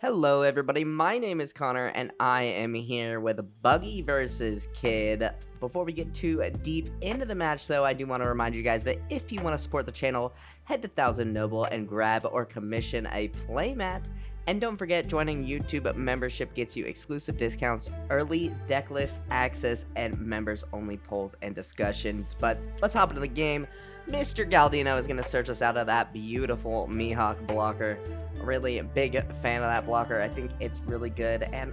Hello, everybody. My name is Connor, and I am here with Buggy versus Kid. Before we get too deep into the match, though, I do want to remind you guys that if you want to support the channel, head to 1000 Noble and grab or commission a playmat. And don't forget, joining YouTube membership gets you exclusive discounts, early deck list access, and members-only polls and discussions. But let's hop into the game. Mr. Galdino is going to search us out of that beautiful Mihawk blocker. Really big fan of that blocker. I think it's really good. And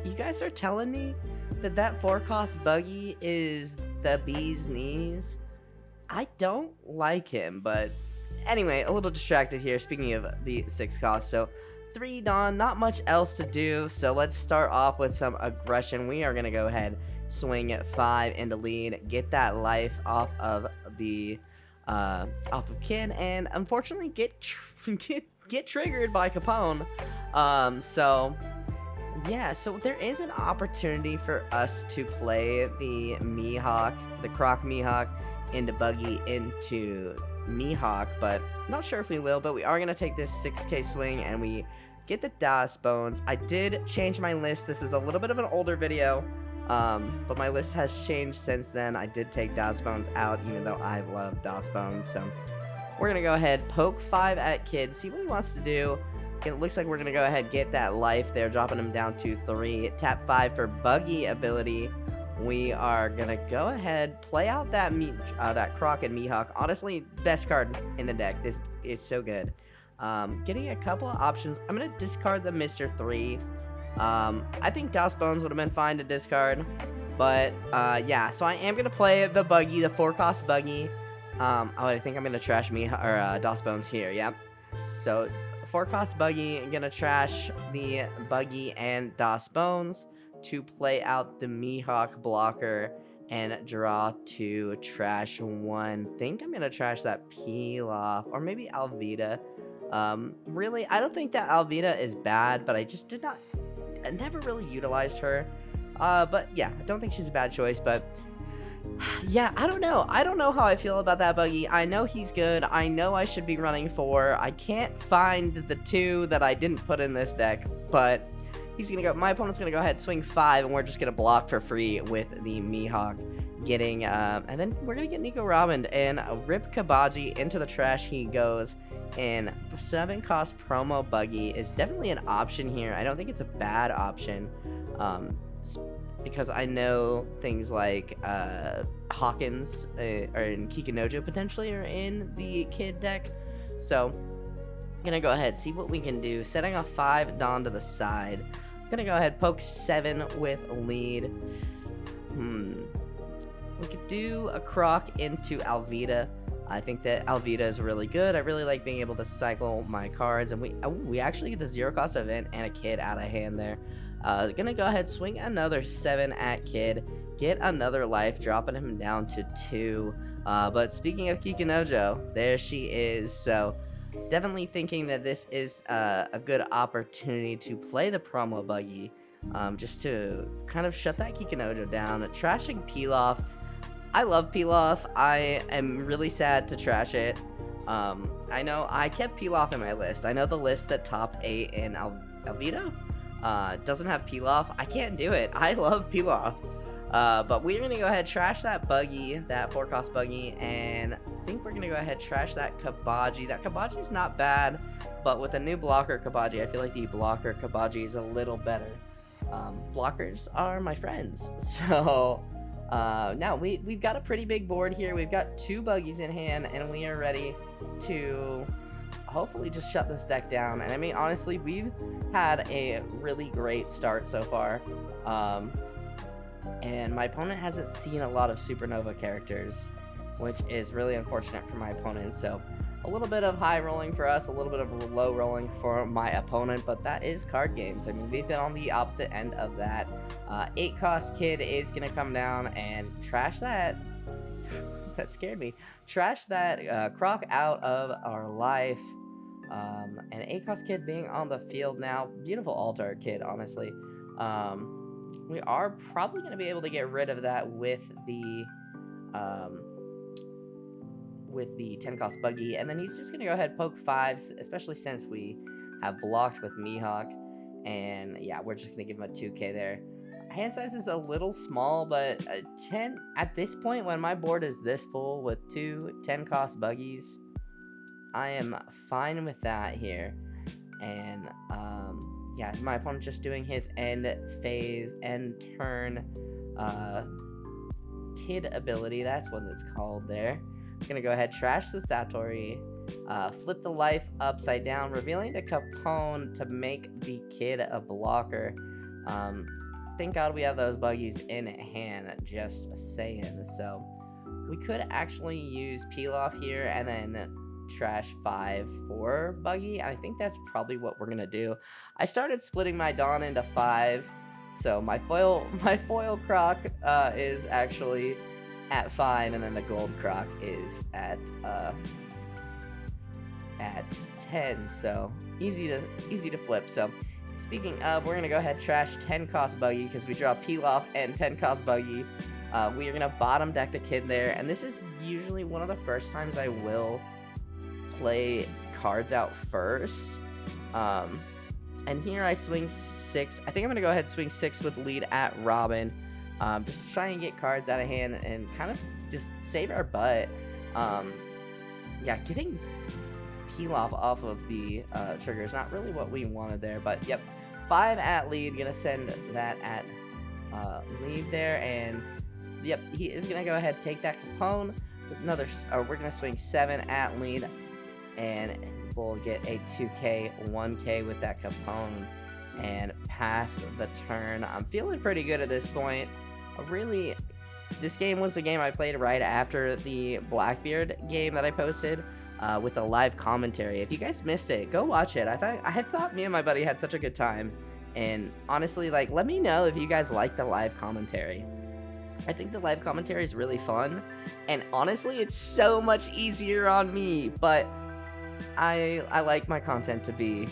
you guys are telling me that that 4-cost Buggy is the bee's knees? I don't like him, but anyway, a little distracted here. Speaking of the 6-cost, so 3 Dawn, not much else to do, so let's start off with some aggression. We are going to go ahead, swing at 5 into lead, get that life off of the Kid, and unfortunately get triggered by Capone. So there is an opportunity for us to play the Mihawk, the Croc Mihawk, into Buggy into Mihawk, but not sure if we will. But we are gonna take this 6k swing, and we get the DOS bones. I did change my list. This is a little bit of an older video, but my list has changed since then. I did take DOS bones out, even though I love DOS bones. So we're gonna go ahead, poke 5 at Kid, see what he wants to do. It looks like we're gonna go ahead, get that life there, dropping him down to 3. Tap 5 for Buggy ability. We are gonna go ahead, play out that Croc and Mihawk. Honestly, best card in the deck. This is so good. Getting a couple of options. I'm gonna discard the Mr. 3. I think DOS Bones would have been fine to discard, but yeah. So I am gonna play the Buggy, the 4-cost Buggy. I think I'm gonna trash DOS Bones here. Yeah. So 4-cost Buggy, I'm gonna trash the Buggy and DOS Bones to play out the Mihawk blocker and draw 2, trash 1. Think I'm gonna trash that Peel Off, or maybe Alvida. Really, I don't think that Alvida is bad, but I never really utilized her. But yeah, I don't think she's a bad choice, but yeah, I don't know how I feel about that Buggy. I know he's good. I know I should be running 4. I can't find the 2 that I didn't put in this deck, but my opponent's gonna go ahead, swing 5, and we're just gonna block for free with the Mihawk, getting and then we're gonna get Nico Robin and rip Kabaji into the trash. He goes, and 7-cost promo Buggy is definitely an option here. I don't think it's a bad option, because I know things like Hawkins or in Kikinojo potentially are in the Kid deck. So I'm gonna go ahead, see what we can do. Setting off 5 Dawn to the side. I'm gonna go ahead, poke 7 with lead. We could do a Croc into Alvida. I think that Alvida is really good. I really like being able to cycle my cards, and we actually get the 0-cost event and a Kid out of hand there. Gonna go ahead, swing another 7 at Kid, get another life, dropping him down to 2. But speaking of Kikinojo, there she is. So definitely thinking that this is a good opportunity to play the promo Buggy, just to kind of shut that Kikinojo down. Trashing Peel Off. I love Peel Off. I am really sad to trash it. I know I kept Peel Off in my list. I know the list that topped 8 in Alvida doesn't have Peel Off. I can't do it. I love Peel Off. But we're gonna go ahead, trash that Buggy, that 4-cost Buggy, and I think we're gonna go ahead, trash that Kabaji. That Kabaji is not bad, but with a new blocker Kabaji, I feel like the blocker Kabaji is a little better. Blockers are my friends. So now we've got a pretty big board here. We've got 2 Buggies in hand, and we are ready to hopefully just shut this deck down. And I mean, honestly, we've had a really great start so far. And my opponent hasn't seen a lot of Supernova characters, which is really unfortunate for my opponent. So a little bit of high rolling for us, a little bit of low rolling for my opponent, but that is card games. I mean, we've been on the opposite end of that. 8-cost Kid is gonna come down and trash that. That scared me. Trash that Croc out of our life. And 8-cost Kid being on the field now. Beautiful altar Kid, honestly. We are probably going to be able to get rid of that with the 10-cost Buggy, and then he's just going to go ahead and poke 5, especially since we have blocked with Mihawk. And yeah, we're just gonna give him a 2k there. Hand size is a little small, but 10 at this point when my board is this full with 2 10-cost buggies, I am fine with that here. And yeah, my opponent just doing his end phase, end turn kid ability. That's what it's called there. I'm gonna go ahead, trash the Satori, flip the life upside down, revealing the Capone to make the kid a blocker. Thank God we have those buggies in hand, just saying. So we could actually use peel off here and then trash 5 for Buggy. I think that's probably what we're gonna do. I started splitting my Dawn into 5, so my foil croc is actually at 5, and then the gold croc is at 10. So easy to flip. So speaking of, we're gonna go ahead trash 10-cost Buggy because we draw peel off and 10-cost Buggy. We are gonna bottom deck the kid there, and this is usually one of the first times I will play cards out first. And here I swing 6. I think I'm gonna go ahead and swing 6 with lead at Robin, just to try and get cards out of hand and kind of just save our butt. Yeah, getting peel off of the trigger is not really what we wanted there, but yep, 5 at lead. Gonna send that at lead there, and yep, he is gonna go ahead take that Capone with another, or we're gonna swing 7 at lead, and we'll get a 2k 1k with that Capone and pass the turn. I'm feeling pretty good at this point. This game was the game I played right after the Blackbeard game that I posted with a live commentary. If you guys missed it, go watch it. I thought me and my buddy had such a good time, and honestly, like, let me know if you guys like the live commentary. I think the live commentary is really fun, and honestly, it's so much easier on me, but I like my content to be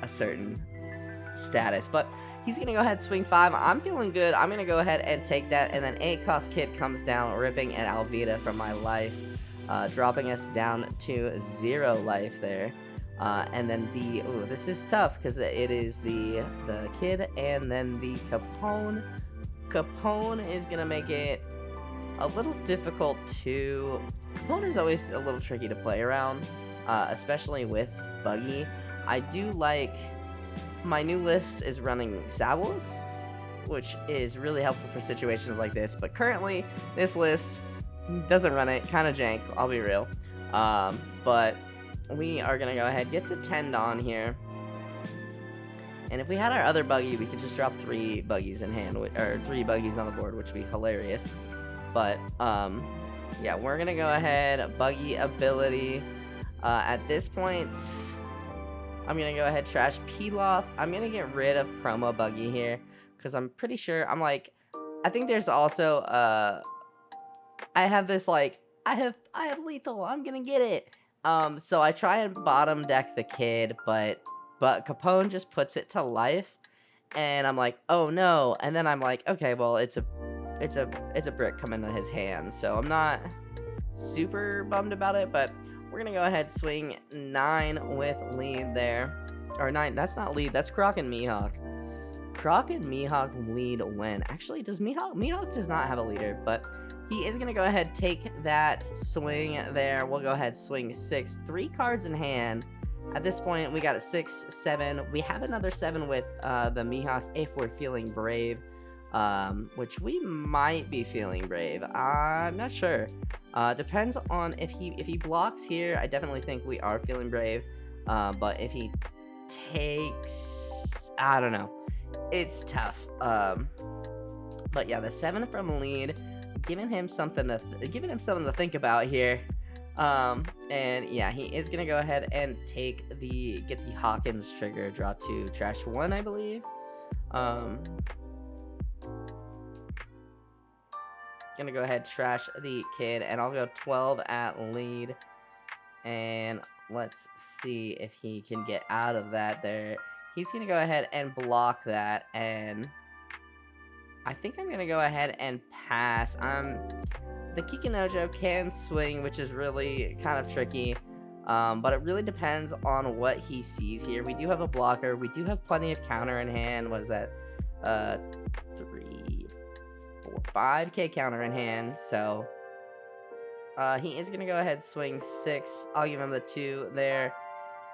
a certain status. But he's gonna go ahead and swing 5. I'm feeling good. I'm gonna go ahead and take that, and then 8-cost kid comes down, ripping an Alvida from my life, dropping us down to 0 life there. And then this is tough because it is the kid and then the Capone. Capone is gonna make it a little difficult to. Capone is always a little tricky to play around, especially with Buggy. I do like my new list is running Sables, which is really helpful for situations like this, but currently this list doesn't run it, kind of jank, I'll be real. But we are gonna go ahead, get to 10 Dawn here, and if we had our other Buggy, we could just drop 3 Buggies in hand, or 3 Buggies on the board, which would be hilarious. But yeah, we're gonna go ahead, Buggy ability. At this point, I'm gonna go ahead trash peel off. I'm gonna get rid of promo Buggy here because I'm pretty sure I think there's also I have this like I have lethal. I'm gonna get it. So I try and bottom deck the kid, but Capone just puts it to life, and I'm like, oh no. And then I'm like, okay, well it's a brick coming to his hand, so I'm not super bummed about it, but. We're gonna go ahead swing 9 with lead there. Or 9, that's not lead, that's Croc and Mihawk. Croc and Mihawk lead when? Actually, does Mihawk does not have a leader, but he is gonna go ahead take that swing there. We'll go ahead swing 6, 3 cards in hand. At this point, we got a 6, 7. We have another 7 with the Mihawk if we're feeling brave. Which we might be feeling brave. I'm not sure. Depends on if he blocks here. I definitely think we are feeling brave. But if he takes, I don't know. It's tough. But yeah, the 7 from lead, giving him something to think about here. And yeah, he is gonna go ahead and get the Hawkins trigger, draw 2, trash 1, I believe. Gonna go ahead trash the kid, and I'll go 12 at lead, and let's see if he can get out of that there. He's gonna go ahead and block that, and I think I'm gonna go ahead and pass. The Kikinojo can swing, which is really kind of tricky. But it really depends on what he sees here. We do have a blocker. We do have plenty of counter in hand. What is that? 3, 4, 5k counter in hand. So he is going to go ahead swing 6. I'll give him the 2 there.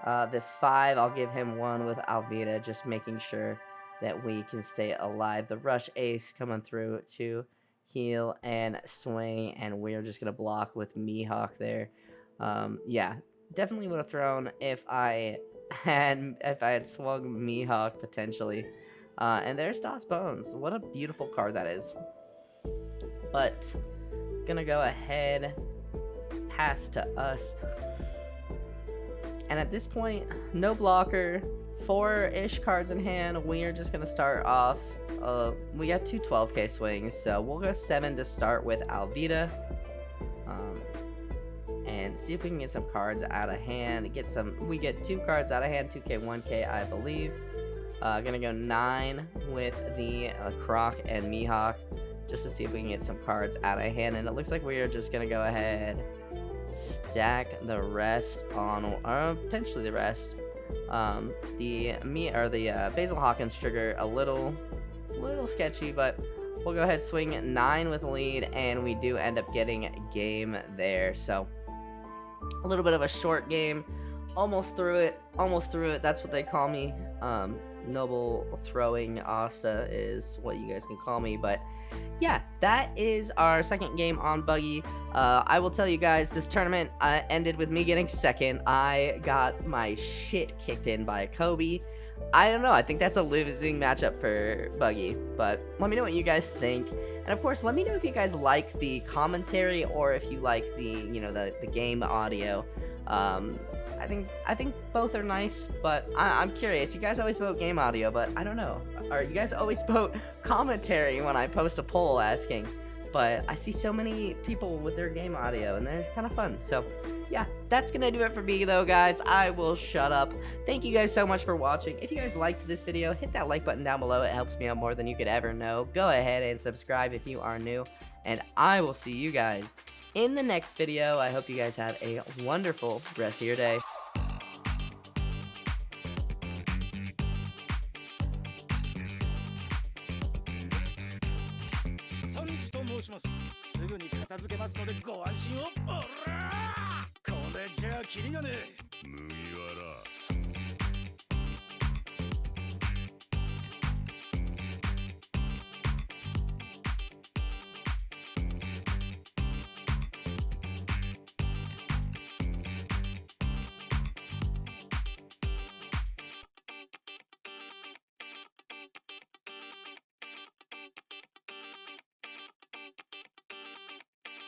The 5, I'll give him 1 with Alvita, just making sure that we can stay alive. The rush ace coming through to heal and swing, and we're just going to block with Mihawk there. Yeah, definitely would have thrown if I had swung Mihawk potentially. And there's Das Bones. What a beautiful card that is. But gonna go ahead, pass to us. And at this point, no blocker, 4-ish cards in hand. We are just gonna start off. We got 2 12k swings, so we'll go 7 to start with Alvita. And see if we can get some cards out of hand. We get 2 cards out of hand, 2k, 1k, I believe. Gonna go 9 with the Croc and Mihawk, just to see if we can get some cards out of hand. And it looks like we are just gonna go ahead, stack the rest on, or potentially the rest. The Basil Hawkins trigger a little sketchy, but we'll go ahead swing 9 with lead, and we do end up getting game there. So a little bit of a short game, almost through it. That's what they call me. Noble throwing Asta is what you guys can call me. But yeah, that is our second game on Buggy. I will tell you guys, this tournament ended with me getting second. I got my shit kicked in by Kobe. I don't know, I think that's a losing matchup for Buggy, but let me know what you guys think. And of course, let me know if you guys like the commentary or if you like the, the game audio. I think both are nice, but I'm curious. You guys always vote game audio, but I don't know. Or you guys always vote commentary when I post a poll asking. But I see so many people with their game audio, and they're kind of fun. So yeah, that's gonna do it for me though, guys. I will shut up. Thank you guys so much for watching. If you guys liked this video, hit that like button down below. It helps me out more than you could ever know. Go ahead and subscribe if you are new, and I will see you guys in the next video. I hope you guys have a wonderful rest of your day. すぐに片付けますのでご安心を。おらー、これじゃあキリがねえ。無限